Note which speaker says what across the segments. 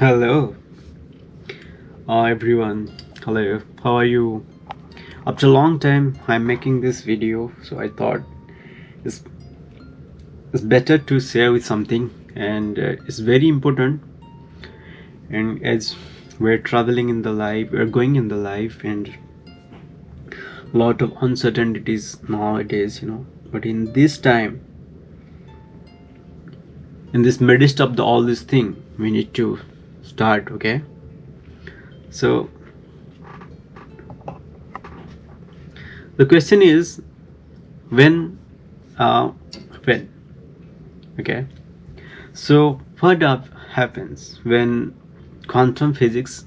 Speaker 1: Hello, everyone. Hello, how are you? After a long time, I'm making this video, so I thought it's, it's better to share with something, and it's very important. And as we're traveling in the life, we're going in the life, and a lot of uncertainties nowadays. But in this time, in this midst of all this thing, we need to start. Okay, so the question is when okay, so what happens when quantum physics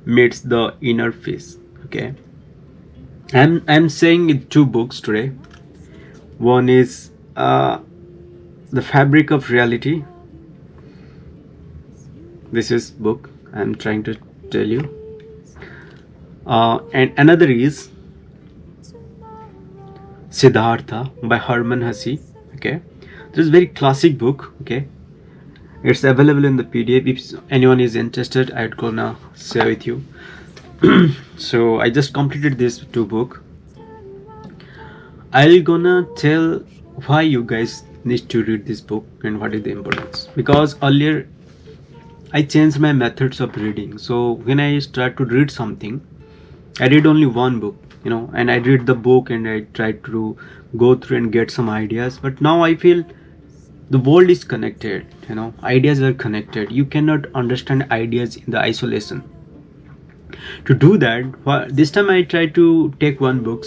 Speaker 1: meets the inner peace? Okay, I'm saying in two books today. One is The Fabric of Reality. This is book I'm trying to tell you, and another is Siddhartha by Hermann Hesse. Okay, this is a very classic book. Okay, it's available in the PDF. If anyone is interested, I'd gonna share with you. So I just completed this two book. I'll gonna tell why you guys need to read this book and what is the importance, because earlier I changed my methods of reading. So when I start to read something, I read only one book, and I read the book and I try to go through and get some ideas. But now I feel the world is connected, ideas are connected. You cannot understand ideas in the isolation. To do that, this time I try to take one book,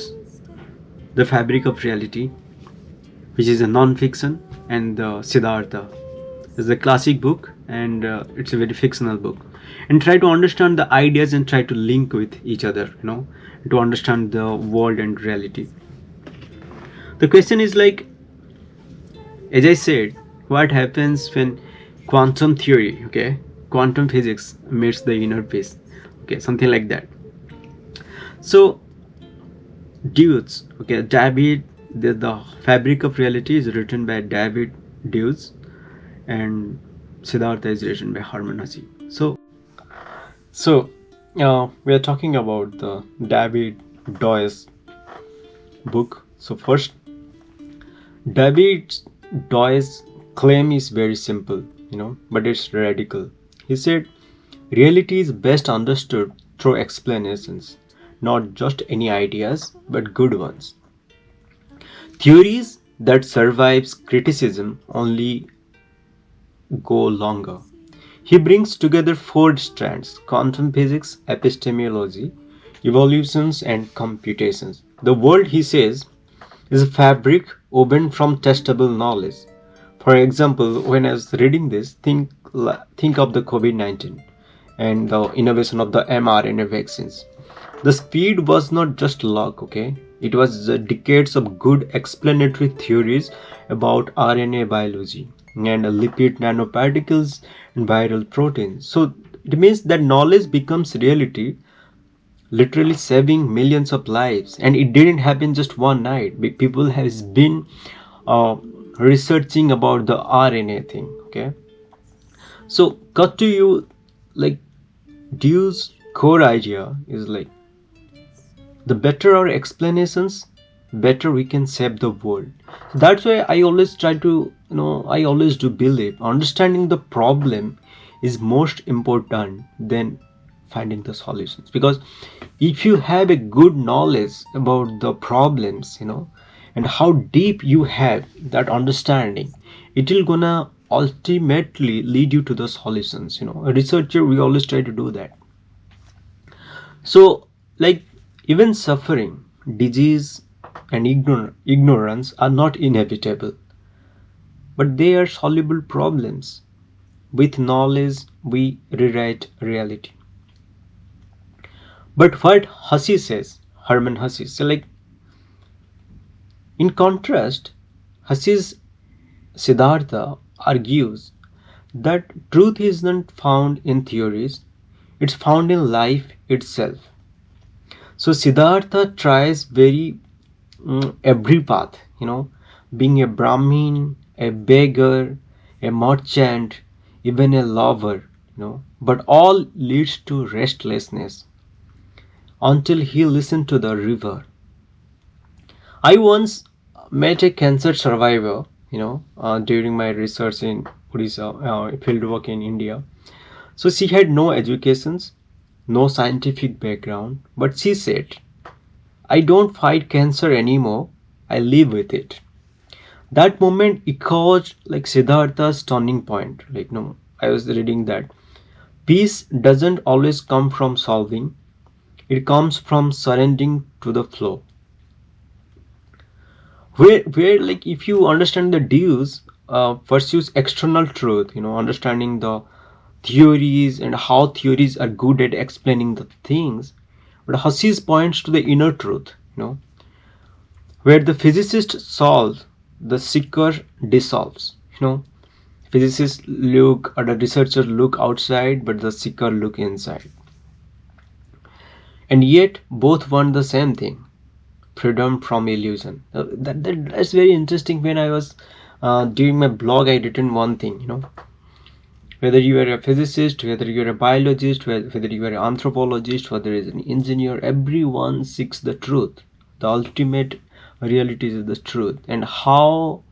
Speaker 1: The Fabric of Reality, which is a non-fiction, and Siddhartha is a classic book, and it's a very fictional book, and try to understand the ideas and try to link with each other, to understand the world and reality. The question is like, as I said, what happens when quantum theory, quantum physics meets the inner peace, something like that. So Deutsch, David, the Fabric of Reality is written by David Deutsch, and Siddhartha is written by Hermann Hesse. So we are talking about the David Deutsch book. So first, David Deutsch's claim is very simple, but it's radical. He said, reality is best understood through explanations, not just any ideas, but good ones. Theories that survives criticism only go longer. He brings together four strands: quantum physics, epistemology, evolutions, and computations. The world, he says, is a fabric woven from testable knowledge. For example, when I was reading this, think of the COVID-19 and the innovation of the mRNA vaccines. The speed was not just luck, it was decades of good explanatory theories about RNA biology and lipid nanoparticles and viral proteins. So it means that knowledge becomes reality, literally saving millions of lives. And it didn't happen just one night. People have been researching about the RNA thing. So cut to you, like, Dewey's core idea is like, the better our explanations, better we can save the world. That's why I always try to, I always do believe understanding the problem is most important than finding the solutions. Because if you have a good knowledge about the problems, and how deep you have that understanding, it will gonna ultimately lead you to the solutions. A researcher, we always try to do that. So, like, even suffering, disease, and ignorance are not inevitable, but they are soluble problems. With knowledge, we rewrite reality. But what Hesse says, Hermann Hesse, so like, in contrast, Hesse's Siddhartha argues that truth isn't found in theories, it's found in life itself. So Siddhartha tries every path, being a Brahmin, a beggar, a merchant, even a lover, but all leads to restlessness until he listened to the river. I once met a cancer survivor, during my research in Odisha, fieldwork in India. So she had no educations, no scientific background, but she said, I don't fight cancer anymore, I live with it. That moment echoed like Siddhartha's turning point. I was reading that. Peace doesn't always come from solving, it comes from surrendering to the flow. Where like if you understand the Deus pursues external truth, understanding the theories and how theories are good at explaining the things, but Hussey's points to the inner truth, where the physicist solves, the seeker dissolves. Physicists look or the researchers look outside, but the seeker look inside. And yet both want the same thing, freedom from illusion. That's very interesting. When I was doing my blog, I written one thing, whether you are a physicist, whether you are a biologist, whether you are an anthropologist, whether you are an engineer, everyone seeks the truth. The ultimate reality is the truth. And how,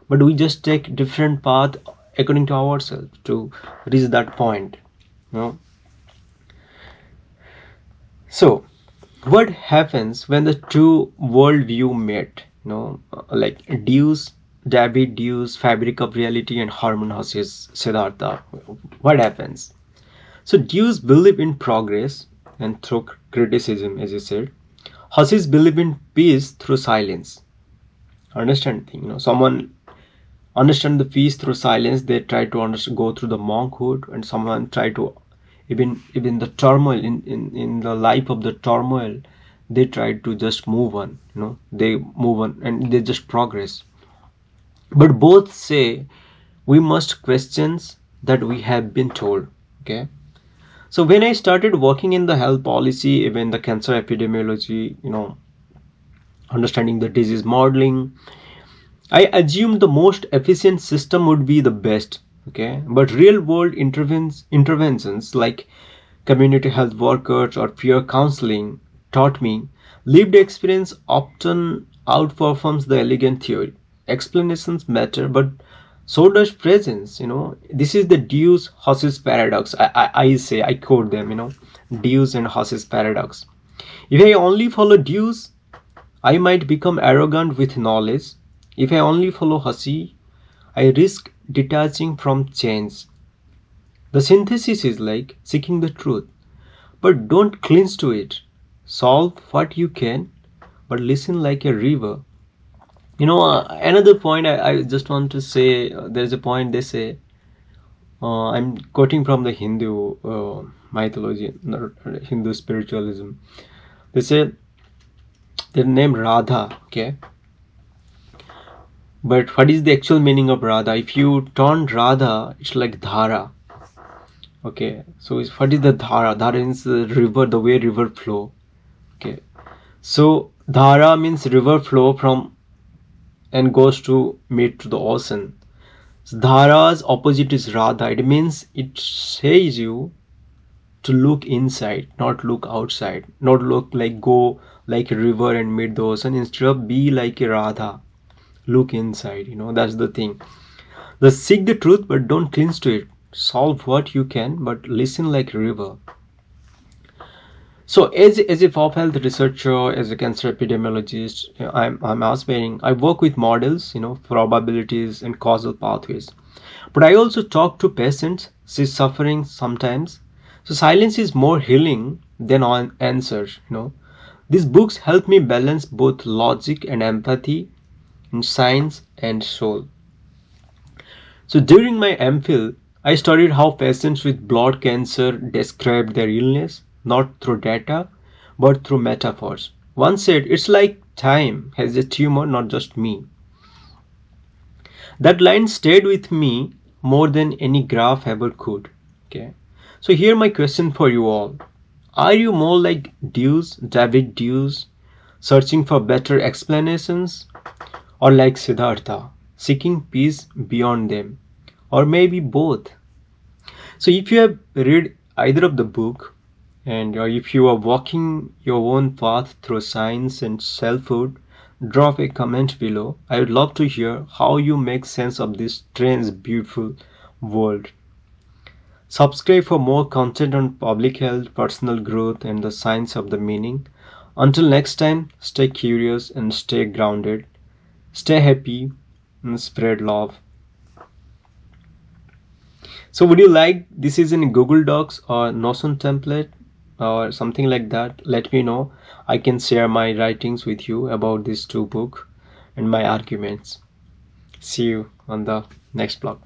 Speaker 1: but we just take different path according to ourselves to reach that point. So what happens when the two worldview met? Like David Deutsch, Fabric of Reality, and Hermann Hesse's Siddhartha. What happens? So Deutsch believe in progress and through criticism, as you said. Hesse's believe in peace through silence. Understand thing, someone understand the peace through silence. They try to go through the monkhood, and someone try to even the turmoil in the life of the turmoil, they try to just move on. They move on and they just progress. But both say we must question that we have been told. Okay. So when I started working in the health policy, even the cancer epidemiology, understanding the disease modeling, I assumed the most efficient system would be the best. Okay. But real world interventions like community health workers or peer counseling taught me lived experience often outperforms the elegant theory. Explanations matter, but so does presence. This is the Deutsch Hesse's paradox. I quote them, Deutsch and Hesse's paradox. If I only follow Deutsch, I might become arrogant with knowledge. If I only follow Hesse, I risk detaching from change. The synthesis is like seeking the truth, but don't cling to it. Solve what you can, but listen like a river. Another point I just want to say, there's a point they say, I'm quoting from the Hindu mythology, Hindu spiritualism. They say their name Radha, okay? But what is the actual meaning of Radha? If you turn Radha, it's like Dhara. Okay, so what is the Dhara? Dhara means the river, the way river flow. Okay, so Dhara means river flow from and goes to meet to the ocean. So Dhara's opposite is Radha. It means it says you to look inside, not look outside, not look like go like a river and meet the ocean. Instead of be like a Radha, look inside. That's the thing. The seek the truth, but don't cling to it. Solve what you can, but listen like a river. So as a pop health researcher, as a cancer epidemiologist, I'm aspiring. I work with models, probabilities and causal pathways. But I also talk to patients, see suffering sometimes. So silence is more healing than answers. These books help me balance both logic and empathy, in science and soul. So during my MPhil, I studied how patients with blood cancer described their illness, not through data, but through metaphors. One said, it's like time has a tumor, not just me. That line stayed with me more than any graph ever could. Okay. So here my question for you all. Are you more like David Deutsch, searching for better explanations, or like Siddhartha, seeking peace beyond them, or maybe both? So if you have read either of the book, and or if you are walking your own path through science and selfhood, drop a comment below. I would love to hear how you make sense of this strange, beautiful world. Subscribe for more content on public health, personal growth, and the science of the meaning. Until next time, stay curious and stay grounded. Stay happy and spread love. So would you like this is in Google Docs or Notion template or something like that? Let me know. I can share my writings with you about these two books and my arguments. See you on the next blog.